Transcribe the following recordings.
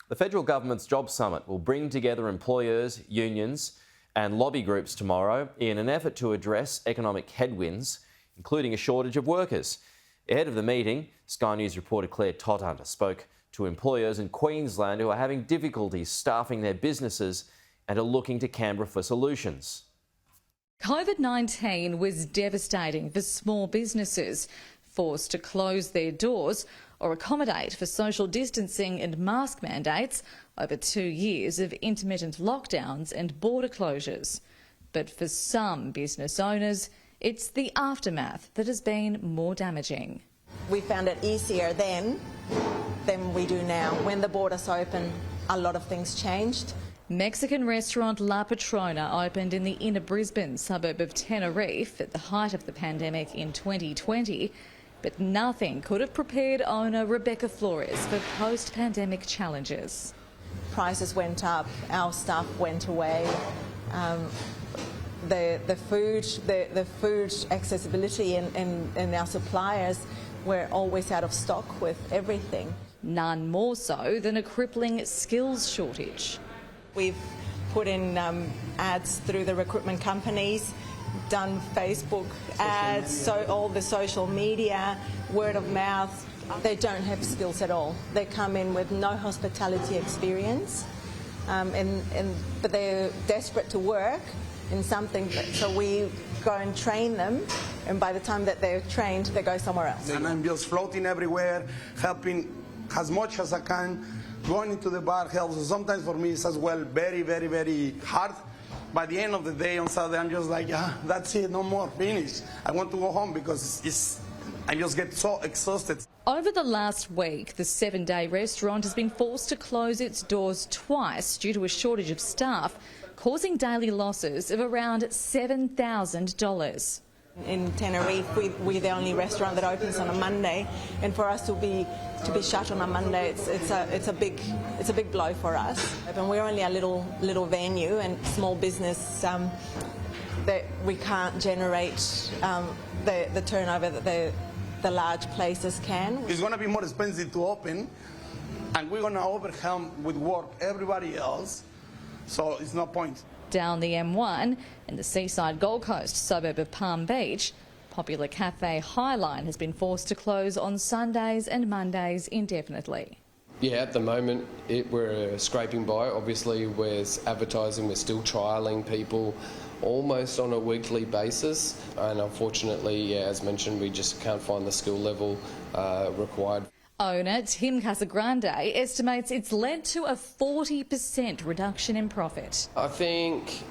The federal government's Job Summit will bring together employers, unions and lobby groups tomorrow in an effort to address economic headwinds, including a shortage of workers. Ahead of the meeting, Sky News reporter Claire Todhunter spoke to employers in Queensland who are having difficulties staffing their businesses and are looking to Canberra for solutions. COVID-19 was devastating for small businesses, forced to close their doors or accommodate for social distancing and mask mandates over 2 years of intermittent lockdowns and border closures. But for some business owners, it's the aftermath that has been more damaging. We found it easier then than we do now. When the borders open, a lot of things changed. Mexican restaurant La Patrona opened in the inner Brisbane suburb of Tenerife at the height of the pandemic in 2020, but nothing could have prepared owner Rebecca Flores for post-pandemic challenges. Prices went up, our staff went away, the food accessibility and our suppliers were always out of stock with everything. None more so than a crippling skills shortage. We've put in ads through the recruitment companies, done Facebook ads, so all the social media, word of mouth. They don't have skills at all. They come in with no hospitality experience, but they're desperate to work in something. So we go and train them, and by the time that they're trained, they go somewhere else. And I'm just floating everywhere, helping as much as I can. Going into the bar helps. Sometimes for me it's as well very, very, very hard. By the end of the day on Saturday, I'm just like, yeah, that's it, no more, finish. I want to go home because I just get so exhausted. Over the last week, the 7-day restaurant has been forced to close its doors twice due to a shortage of staff, causing daily losses of around $7,000. In Tenerife, we're the only restaurant that opens on a Monday, and for us to be shut on a Monday, it's a big blow for us. And we're only a little venue and small business that we can't generate the turnover that the large places can. It's going to be more expensive to open, and we're going to overwhelm with work everybody else, so it's no point. Down the M1 in the seaside Gold Coast suburb of Palm Beach, popular cafe Highline has been forced to close on Sundays and Mondays indefinitely. Yeah, at the moment we're scraping by. Obviously we're advertising, we're still trialling people almost on a weekly basis, and unfortunately, yeah, as mentioned, we just can't find the skill level required. Owner Tim Casagrande estimates it's led to a 40% reduction in profit. I think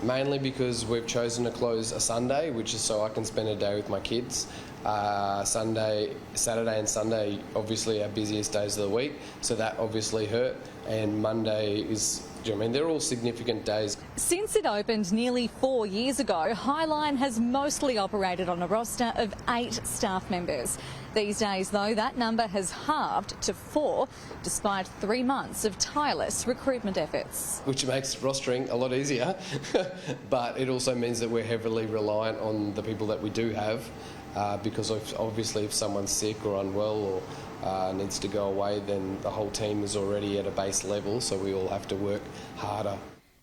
mainly because we've chosen to close a Sunday, which is so I can spend a day with my kids. Saturday and Sunday, obviously our busiest days of the week, so that obviously hurt. And Monday is, I mean, they're all significant days. Since it opened nearly 4 years ago, Highline has mostly operated on a roster of 8 staff members. These days, though, that number has halved to 4, despite 3 months of tireless recruitment efforts. Which makes rostering a lot easier, but it also means that we're heavily reliant on the people that we do have, because obviously if someone's sick or unwell or needs to go away, then the whole team is already at a base level, so we all have to work harder.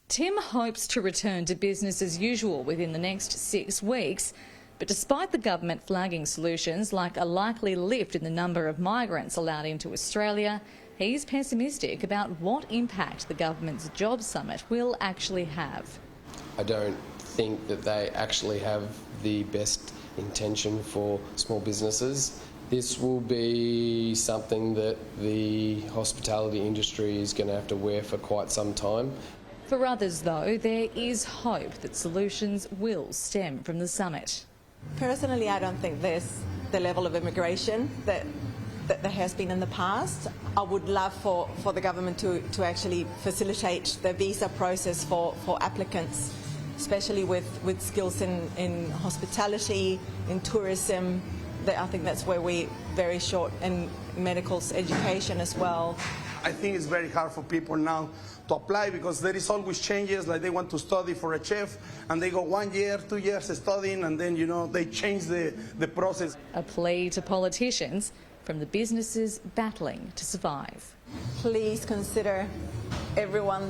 Tim hopes to return to business as usual within the next 6 weeks, but despite the government flagging solutions like a likely lift in the number of migrants allowed into Australia, he's pessimistic about what impact the government's Job Summit will actually have. I don't think that they actually have the best intention for small businesses. This will be something that the hospitality industry is going to have to wear for quite some time. For others, though, there is hope that solutions will stem from the summit. Personally, I don't think there's the level of immigration that there has been in the past. I would love for the government to actually facilitate the visa process for applicants, especially with skills in hospitality, in tourism. I think that's where we're very short, in medical education as well. I think it's very hard for people now to apply because there is always changes, like they want to study for a chef and they go 1 year, 2 years studying, and then, you know, they change the process. A plea to politicians from the businesses battling to survive. Please consider everyone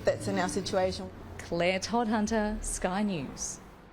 that's in our situation. Claire Todd-Hunter, Sky News.